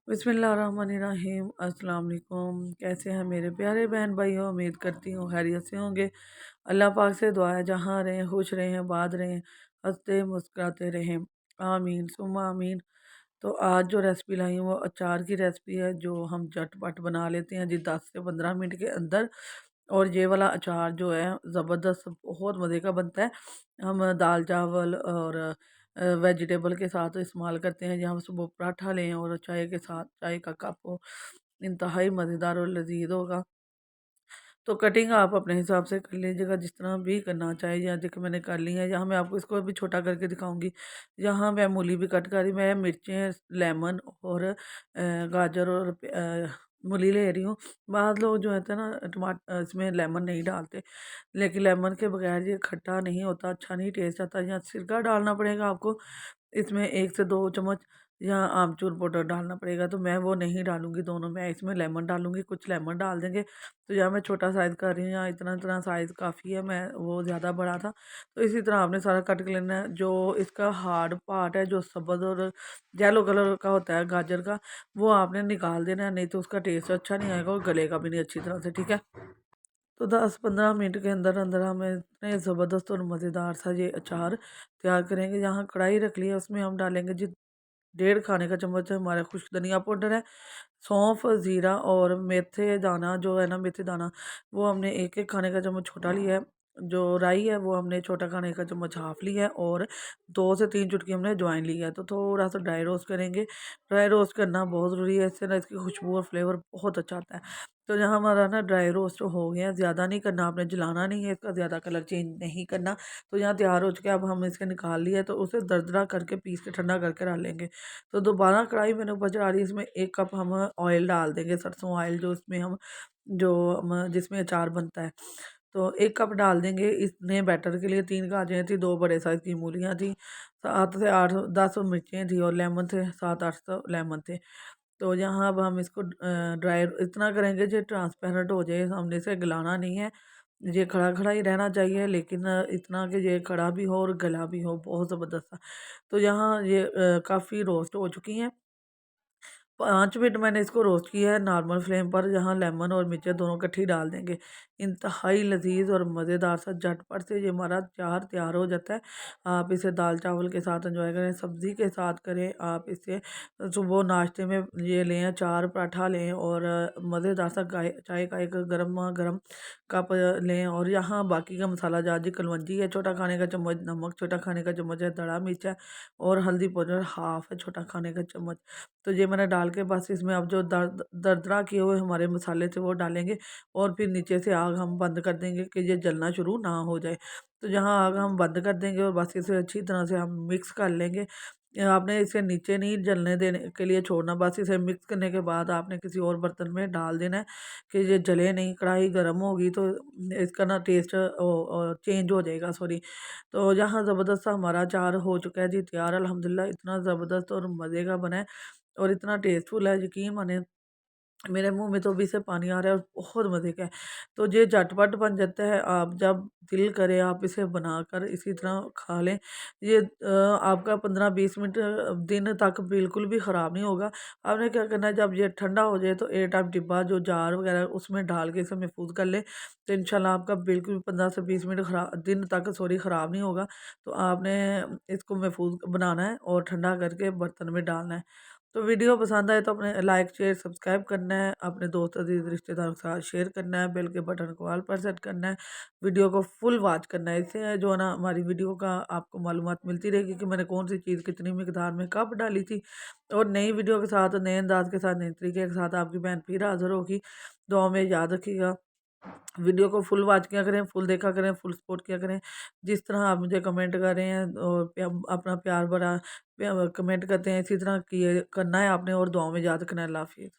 बिस्मिल्लाहिर्रहमानिर्रहीम अस्सलाम वालेकुम। कैसे हैं मेरे प्यारे बहन भाई हो? उम्मीद करती हूँ खैरियत से होंगे। अल्लाह पाक से दुआ है जहाँ रहें खुश रहें आबाद रहें हंसते मुस्कुराते रहें। आमीन सुम्मा आमीन। तो आज जो रेसिपी लाई हूँ वो अचार की रेसिपी है जो हम झटपट बना लेते हैं जी 10 से 15 मिनट के अंदर। और ये वाला अचार जो है ज़बरदस्त बहुत मज़े का बनता है। हम दाल चावल और वेजिटेबल के साथ इस्तेमाल करते हैं। या हम सुबह पराठा लें और चाय के साथ चाय का कप हो, इंतहाई मज़ेदार और लजीज होगा। तो कटिंग आप अपने हिसाब से कर लीजिएगा जिस तरह भी करना चाहिए। या देखो मैंने कर ली है, यहाँ मैं आपको इसको भी छोटा करके दिखाऊंगी। यहाँ मैं मूली भी कट करी, मैं मिर्चें लेमन और गाजर और मूली ले रही हूँ। बाद लोग जो है ना टमाटर इसमें लेमन नहीं डालते, लेकिन लेमन के बगैर ये खट्टा नहीं होता, अच्छा नहीं टेस्ट आता। यहाँ सिरका डालना पड़ेगा आपको, इसमें 1 से 2 चम्मच या आमचूर पाउडर डालना पड़ेगा। तो मैं वो नहीं डालूंगी दोनों, मैं इसमें लेमन डालूंगी, कुछ लेमन डाल देंगे। तो यहाँ मैं छोटा साइज़ कर रही हूँ, यहाँ इतना इतना साइज़ काफ़ी है, मैं वो ज़्यादा बड़ा था। तो इसी तरह आपने सारा कट कर लेना है। जो इसका हार्ड पार्ट है जो सब्ज़ और येलो कलर का होता है गाजर का, वो आपने निकाल देना है, नहीं तो उसका टेस्ट अच्छा नहीं आएगा और गलेगा भी नहीं अच्छी तरह से, ठीक है। तो 10-15 मिनट के अंदर अंदर हम इतने ज़बरदस्त और मज़ेदार सा ये अचार तैयार करेंगे। यहाँ कढ़ाई रख लिया, उसमें हम डालेंगे जी 1.5 खाने का चम्मच हमारा खुश्क धनिया पाउडर है। सौंफ, ज़ीरा और मेथे दाना जो है ना, मेथी दाना वो हमने 1-1 खाने का चम्मच छोटा लिया है। जो राई है वो हमने छोटा खाने का चम्मच हाफ लिया है। और 2 से 3 चुटकी हमने अजवाइन लिया है। तो थोड़ा सा ड्राई रोस्ट करेंगे। ड्राई रोस्ट करना बहुत ज़रूरी है, इससे ना इसकी खुशबू और फ्लेवर बहुत अच्छा आता है। तो यहाँ हमारा ना ड्राई रोस्ट हो गया है, ज़्यादा नहीं करना आपने, जलाना नहीं है, इसका ज़्यादा कलर चेंज नहीं करना। तो यहाँ तैयार हो चुका है, अब हम इसके निकाल लिया है। तो उसे दरदरा करके पीस के ठंडा करके डाल लेंगे। तो दोबारा कढ़ाई मैंने ऊपर चढ़ा रही है, इसमें 1 कप हम ऑयल डाल देंगे, सरसों ऑयल जो इसमें हम जिसमें अचार बनता है। तो 1 कप डाल देंगे। इतने बैटर के लिए 3 गाजरें थी, 2 बड़े साइज़ की मूलियाँ थी, 7 से 8 10 मिर्चें थी और लेमन थे 7-8 लेमन थे। तो यहाँ अब हम इसको ड्राई इतना करेंगे जो ट्रांसपेरेंट हो जाए, हमने इसे गलाना नहीं है। ये खड़ा खड़ा ही रहना चाहिए, लेकिन इतना कि ये खड़ा भी हो और गला भी हो, बहुत ज़बरदस्त सा। तो यहाँ ये काफ़ी रोस्ट हो चुकी हैं। 5 मिनट मैंने इसको रोस्ट किया है नॉर्मल फ्लेम पर। जहाँ लेमन और मिर्चें दोनों इकट्ठी डाल देंगे, इंतहाई लजीज और मज़ेदार सा झटपट से ये हमारा अचार तैयार हो जाता है। आप इसे दाल चावल के साथ एंजॉय करें, सब्ज़ी के साथ करें, आप इसे सुबह नाश्ते में ये लें, अचार पराठा लें और मज़ेदार सा चाय का एक गर्मा गर्म कप लें। और यहाँ बाकी का मसाला जार जी कलवंजी है छोटा खाने का चम्मच, नमक छोटा खाने का चम्मच है, दड़ा मिर्च है और हल्दी पाउडर हाफ है छोटा खाने का चम्मच। तो ये मैंने डाल के बस इसमें अब जो दरदरा किए हुए हमारे मसाले थे वो डालेंगे। और फिर नीचे से आग हम बंद कर देंगे कि ये जलना शुरू ना हो जाए। तो जहाँ आग हम बंद कर देंगे और बस इसे अच्छी तरह से हम मिक्स कर लेंगे। आपने इसे नीचे नहीं जलने देने के लिए छोड़ना, बस इसे मिक्स करने के बाद आपने किसी और बर्तन में डाल देना है कि ये जले नहीं। कढ़ाई गर्म होगी तो इसका ना टेस्ट चेंज हो जाएगा, सॉरी। तो यहाँ ज़बरदस्त सा हमारा अचार हो चुका है जी तैयार, अल्हम्दुलिल्लाह। इतना ज़बरदस्त और मज़े का बना है और इतना टेस्टफुल है, यकीन माने मेरे मुंह में तो अभी से पानी आ रहा है और बहुत मज़े का है। तो ये झटपट बन जाता है, आप जब दिल करे आप इसे बनाकर इसी तरह खा लें। ये आपका 15-20 मिनट दिन तक बिल्कुल भी ख़राब नहीं होगा। आपने क्या करना है, जब ये ठंडा हो जाए तो एयर टाइट डिब्बा जो जार वगैरह उसमें डाल के इसे महफूज कर लें। तो इंशाल्लाह आपका बिल्कुल 15 से 20 मिनट दिन तक सॉरी ख़राब नहीं होगा। तो आपने इसको महफूज बनाना है और ठंडा करके बर्तन में डालना है। तो वीडियो पसंद आए तो अपने लाइक शेयर सब्सक्राइब करना है, अपने दोस्त अजीज रिश्तेदारों के साथ शेयर करना है, बेल के बटन को ऑल पर सेट करना है, वीडियो को फुल वॉच करना है। इससे जो है ना हमारी वीडियो का आपको मालूमात मिलती रहेगी कि मैंने कौन सी चीज़ कितनी मिकदार में कब डाली थी। और नई वीडियो के साथ, नए अंदाज के साथ, नए तरीके के साथ आपकी बहन फिर हाजिर होगी। दुआ में याद रखिएगा, वीडियो को फुल वॉच किया करें, फुल देखा करें, फुल सपोर्ट किया करें। जिस तरह आप मुझे कमेंट कर रहे हैं और अपना प्यार भरा कमेंट करते हैं, इसी तरह किए करना है आपने और दुआओं में याद रखना है। अल्लाह हाफिज़।